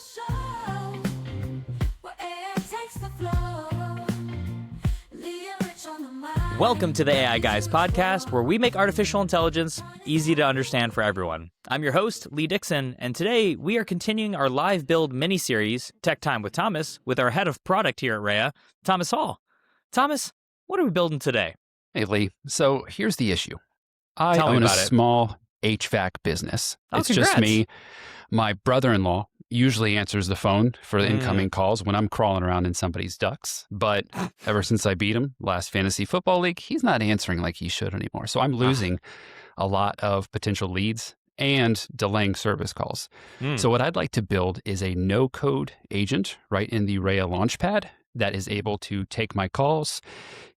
show where air takes the floor. Lee and Rich on the mic. Welcome to the AI Guys podcast, where we make artificial intelligence easy to understand for everyone. I'm your host, Lee Dixon, and today we are continuing our live build mini-series, Tech Time with Thomas, with our head of product here at Rhea, Thomas Hall. Thomas, what are we building today? Hey, Lee. So here's the issue. I Tell me own a about it. small HVAC business. Oh, It's congrats. just me. My brother-in-law usually answers the phone for the incoming calls when I'm crawling around in somebody's ducts. But ever since I beat him last fantasy football league, he's not answering like he should anymore. So I'm losing a lot of potential leads and delaying service calls. So what I'd like to build is a no-code agent right in the Rhea Launchpad that is able to take my calls,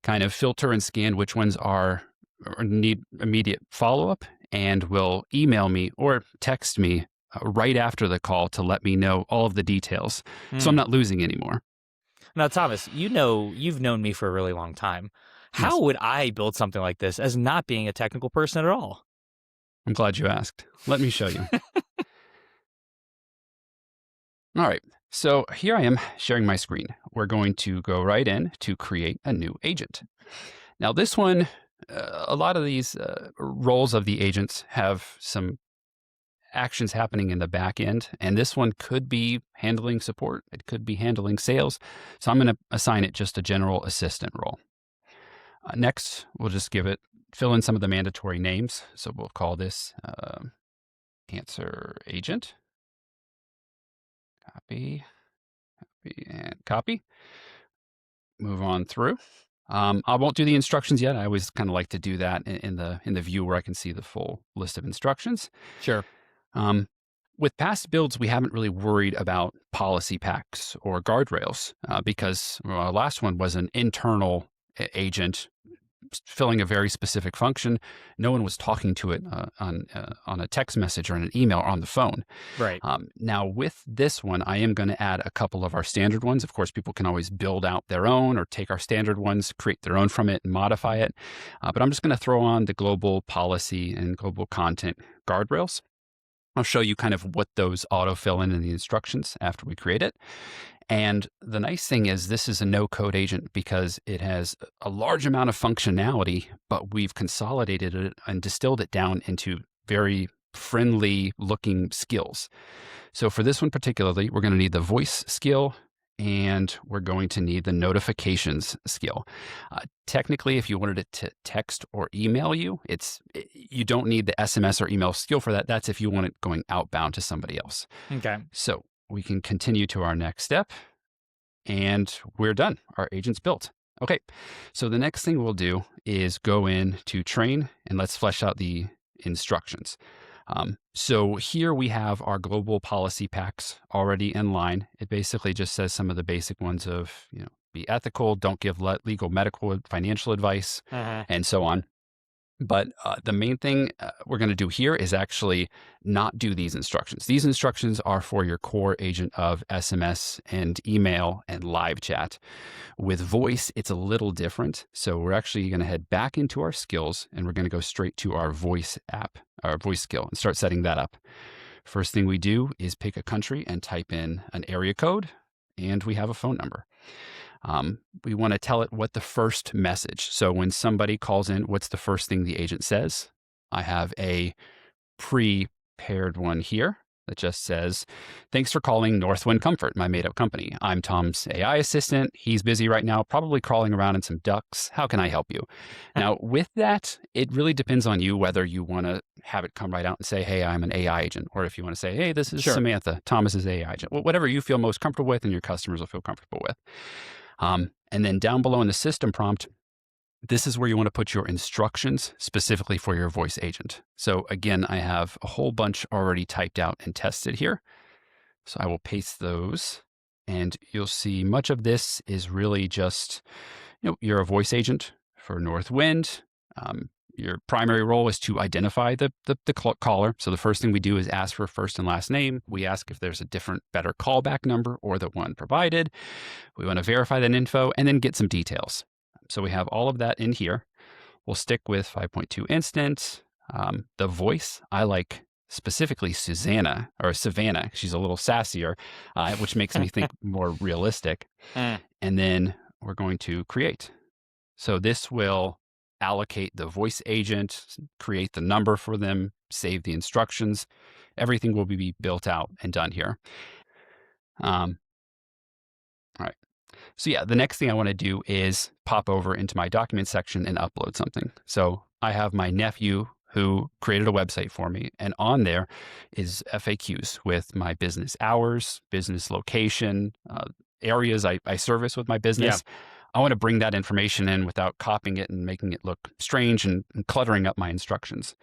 kind of filter and scan which ones are or need immediate follow-up, and will email me or text me right after the call to let me know all of the details. So I'm not losing anymore. Now, Thomas, you've known me for a really long time. How would I build something like this as not being a technical person at all? I'm glad you asked. Let me show you. All right. So here I am sharing my screen. We're going to go right in to create a new agent. Now this one, a lot of these roles of the agents have some actions happening in the back end, and this one could be handling support. It could be handling sales. So I'm going to assign it just a general assistant role. Next, we'll just fill in some of the mandatory names. So we'll call this answer agent. Copy, and copy. Move on through. I won't do the instructions yet. I always kind of like to do that in the view where I can see the full list of instructions. Sure. With past builds, we haven't really worried about policy packs or guardrails because our last one was an internal agent filling a very specific function. No one was talking to it on a text message or an email or on the phone. Right. Now, with this one, I am going to add a couple of our standard ones. Of course, people can always build out their own or take our standard ones, create their own from it, and modify it. But I'm just going to throw on the global policy and global content guardrails. I'll show you kind of what those auto-fill in the instructions after we create it. And the nice thing is this is a no-code agent because it has a large amount of functionality, but we've consolidated it and distilled it down into very friendly-looking skills. So for this one particularly, we're going to need the voice skill, and we're going to need the notifications skill. Technically, if you wanted it to text or email you, you don't need the SMS or email skill for that. That's if you want it going outbound to somebody else. Okay. So we can continue to our next step, and we're done. Our agent's built. Okay, so the next thing we'll do is go in to train, and let's flesh out the instructions. So here we have our global policy packs already in line. It basically just says some of the basic ones of, be ethical, don't give legal, medical, financial advice, and so on. But the main thing we're going to do here is actually not do these instructions. These instructions are for your core agent of SMS and email and live chat. With voice, it's a little different. So we're actually going to head back into our skills, and we're going to go straight to our voice app, our voice skill, and start setting that up. First thing we do is pick a country and type in an area code, and we have a phone number. We want to tell it what the first message. So when somebody calls in, what's the first thing the agent says? I have a prepared one here that just says, thanks for calling Northwind Comfort, my made-up company. I'm Tom's AI assistant. He's busy right now, probably crawling around in some ducks. How can I help you? Now, with that, it really depends on you whether you want to have it come right out and say, hey, I'm an AI agent, or if you want to say, hey, this is Sure. Samantha, Thomas's AI agent. Whatever you feel most comfortable with and your customers will feel comfortable with. And then down below in the system prompt, this is where you want to put your instructions specifically for your voice agent. So again, I have a whole bunch already typed out and tested here. So I will paste those, and you'll see much of this is really just, you're a voice agent for Northwind. Your primary role is to identify the caller. So the first thing we do is ask for first and last name. We ask if there's a better callback number or the one provided. We want to verify that info and then get some details. So we have all of that in here. We'll stick with 5.2 instant. The voice, I like specifically Susanna or Savannah. She's a little sassier, which makes me think more realistic. Mm. And then we're going to create. So this will allocate the voice agent, create the number for them, save the instructions. Everything will be built out and done here. All right. So yeah, the next thing I want to do is pop over into my document section and upload something. So I have my nephew who created a website for me, and on there is FAQs with my business hours, business location, areas I service with my business. I want to bring that information in without copying it and making it look strange and cluttering up my instructions.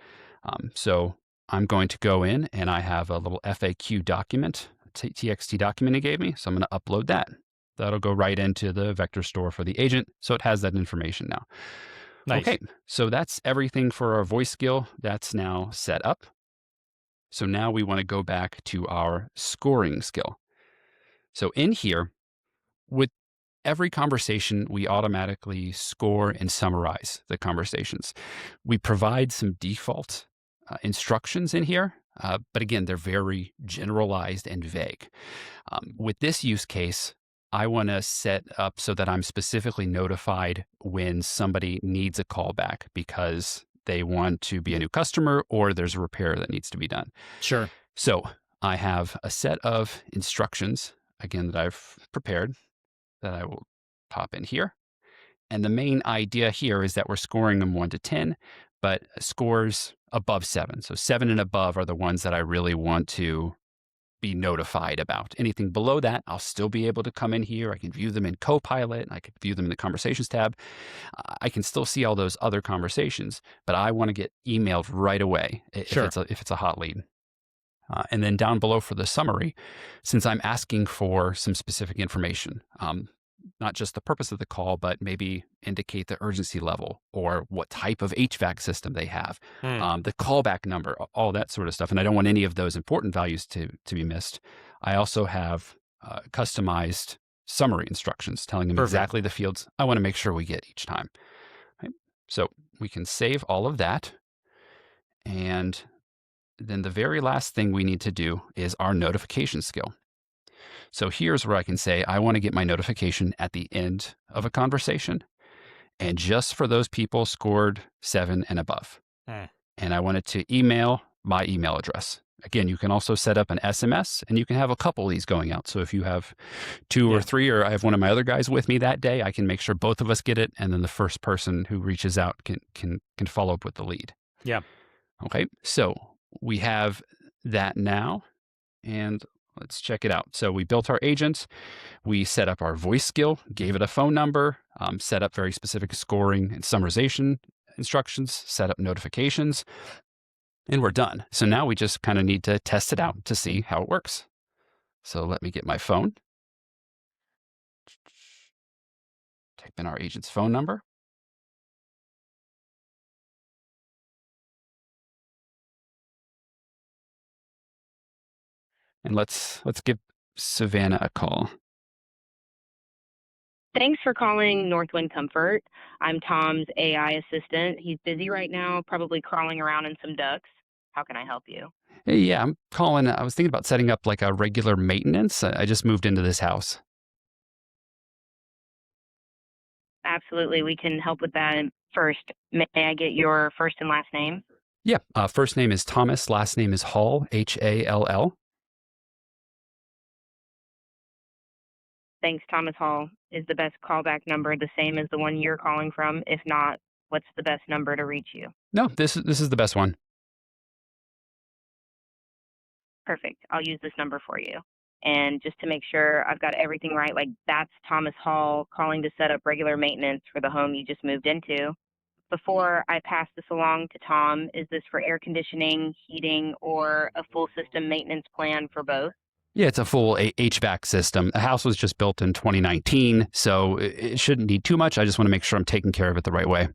So I'm going to go in and I have a little FAQ document, TXT document he gave me. So I'm going to upload that. That'll go right into the vector store for the agent. So it has that information now. Nice. Okay, so that's everything for our voice skill. That's now set up. So now we want to go back to our scoring skill. So in here, with every conversation, we automatically score and summarize the conversations. We provide some default instructions in here, but again, they're very generalized and vague. With this use case, I want to set up so that I'm specifically notified when somebody needs a callback because they want to be a new customer or there's a repair that needs to be done. Sure. So I have a set of instructions, again, that I've prepared that I will pop in here. And the main idea here is that we're scoring them 1 to 10, but scores above 7. So 7 and above are the ones that I really want to be notified about. Anything below that, I'll still be able to come in here. I can view them in Copilot. I can view them in the conversations tab. I can still see all those other conversations, but I want to get emailed right away Sure. if it's a hot lead. And then down below for the summary, since I'm asking for some specific information, not just the purpose of the call, but maybe indicate the urgency level or what type of HVAC system they have, the callback number, all that sort of stuff. And I don't want any of those important values to be missed. I also have customized summary instructions telling them Perfect. exactly the fields I want to make sure we get each time. Right? So we can save all of that. And then the very last thing we need to do is our notification skill. So here's where I can say, I want to get my notification at the end of a conversation. And just for those people scored 7 and above. And I want it to email my email address. Again, you can also set up an SMS and you can have a couple of these going out. So if you have 2 or 3, or I have one of my other guys with me that day, I can make sure both of us get it. And then the first person who reaches out can follow up with the lead. Yeah. Okay. So we have that now. And let's check it out. So we built our agent. We set up our voice skill, gave it a phone number, set up very specific scoring and summarization instructions, set up notifications, and we're done. So now we just kind of need to test it out to see how it works. So let me get my phone. Type in our agent's phone number. And let's give Savannah a call. Thanks for calling Northwind Comfort. I'm Tom's AI assistant. He's busy right now, probably crawling around in some ducks. How can I help you? Hey, yeah, I'm calling. I was thinking about setting up like a regular maintenance. I just moved into this house. Absolutely, we can help with that. First, may I get your first and last name? Yeah, first name is Thomas, last name is Hall, Hall. Thanks, Thomas Hall. Is the best callback number the same as the one you're calling from? If not, what's the best number to reach you? No, this is the best one. Perfect. I'll use this number for you. And just to make sure I've got everything right, like that's Thomas Hall calling to set up regular maintenance for the home you just moved into. Before I pass this along to Tom, is this for air conditioning, heating, or a full system maintenance plan for both? Yeah, it's a full HVAC system. The house was just built in 2019, so it shouldn't need too much. I just want to make sure I'm taking care of it the right way.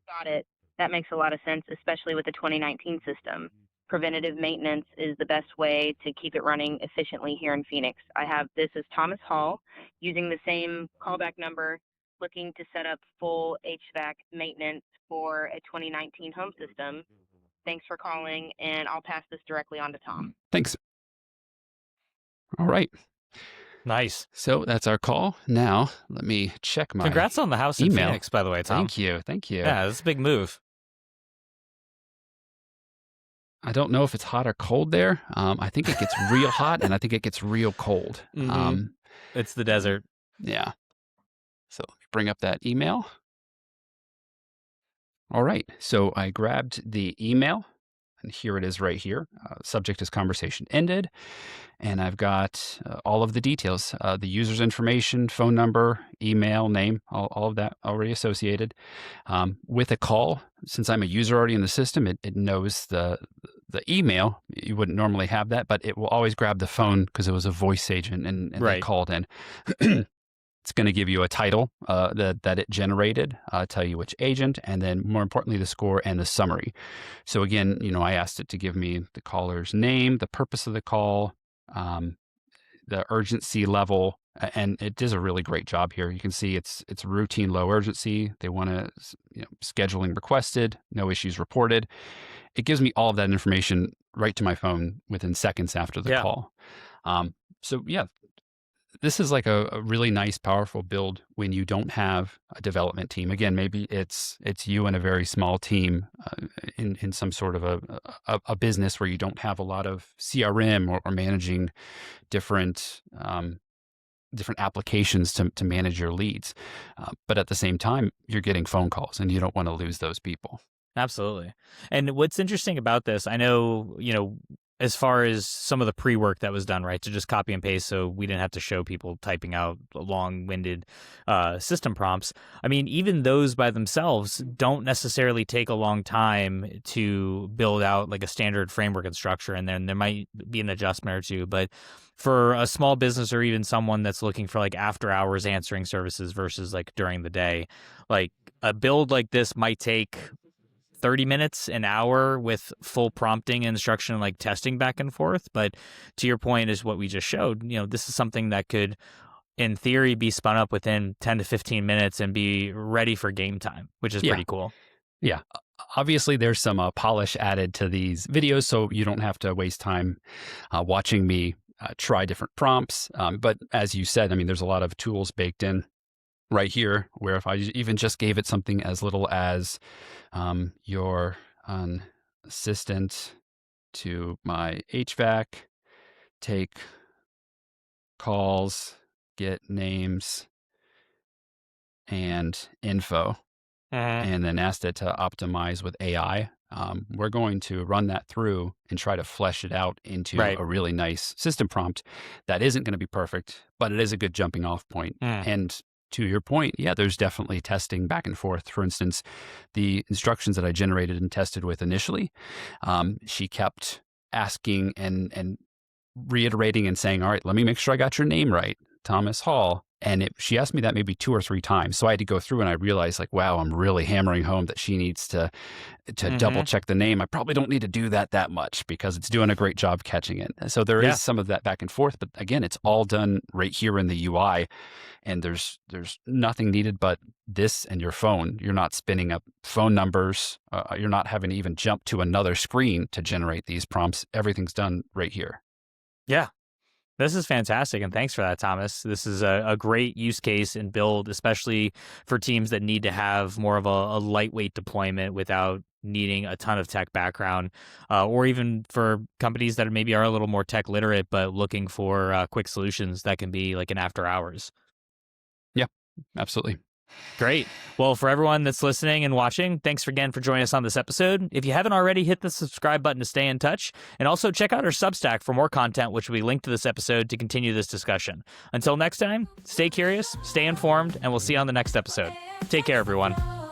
Got it. That makes a lot of sense, especially with the 2019 system. Preventative maintenance is the best way to keep it running efficiently here in Phoenix. I have this as Thomas Hall using the same callback number, looking to set up full HVAC maintenance for a 2019 home system. Thanks for calling, and I'll pass this directly on to Tom. Thanks. All right. Nice. So that's our call. Now, let me check my Congrats on the house in email. Phoenix, by the way, Tom. Thank you. Thank you. Yeah, that's a big move. I don't know if it's hot or cold there. I think it gets real hot, and I think it gets real cold. Mhm. It's the desert. Yeah. So let me bring up that email. All right. So I grabbed the email, and here it is right here. Subject is conversation ended. And I've got all of the details, the user's information, phone number, email, name, all of that already associated. With a call, since I'm a user already in the system, it knows the email. You wouldn't normally have that, but it will always grab the phone because it was a voice agent and they Right. called in. It's going to give you a title that it generated, tell you which agent, and then more importantly, the score and the summary. So again, I asked it to give me the caller's name, the purpose of the call, the urgency level, and it does a really great job here. You can see it's routine low urgency. They want to, scheduling requested, no issues reported. It gives me all of that information right to my phone within seconds after the call. So yeah, this is like a really nice, powerful build when you don't have a development team. Again, maybe it's you and a very small team in some sort of a business where you don't have a lot of CRM or managing different applications to manage your leads. But at the same time, you're getting phone calls and you don't want to lose those people. Absolutely. And what's interesting about this, I know, as far as some of the pre-work that was done, right, to just copy and paste so we didn't have to show people typing out long-winded system prompts. I mean, even those by themselves don't necessarily take a long time to build out like a standard framework and structure, and then there might be an adjustment or two. But for a small business or even someone that's looking for like after-hours answering services versus like during the day, like a build like this might take 30 minutes, an hour with full prompting and instruction, like testing back and forth. But to your point is what we just showed, this is something that could, in theory, be spun up within 10 to 15 minutes and be ready for game time, which is pretty cool. Yeah. Obviously, there's some polish added to these videos, so you don't have to waste time watching me try different prompts. But as you said, I mean, there's a lot of tools baked in right here, where if I even just gave it something as little as your assistant to my HVAC, take calls, get names and info, and then asked it to optimize with AI, we're going to run that through and try to flesh it out into a really nice system prompt that isn't going to be perfect, but it is a good jumping off point. And to your point, yeah, there's definitely testing back and forth. For instance, the instructions that I generated and tested with initially, she kept asking and reiterating and saying, all right, let me make sure I got your name right, Thomas Hall. And she asked me that maybe 2 or 3 times. So I had to go through and I realized like, wow, I'm really hammering home that she needs to double check the name. I probably don't need to do that much because it's doing a great job catching it. So there is some of that back and forth, but again, it's all done right here in the UI. And there's nothing needed but this and your phone. You're not spinning up phone numbers. You're not having to even jump to another screen to generate these prompts. Everything's done right here. Yeah. This is fantastic, and thanks for that, Thomas. This is a great use case and build, especially for teams that need to have more of a lightweight deployment without needing a ton of tech background, or even for companies that maybe are a little more tech literate but looking for quick solutions that can be like an after hours. Yeah, absolutely. Great. Well, for everyone that's listening and watching, thanks again for joining us on this episode. If you haven't already, hit the subscribe button to stay in touch. And also check out our Substack for more content, which will be linked to this episode to continue this discussion. Until next time, stay curious, stay informed, and we'll see you on the next episode. Take care, everyone.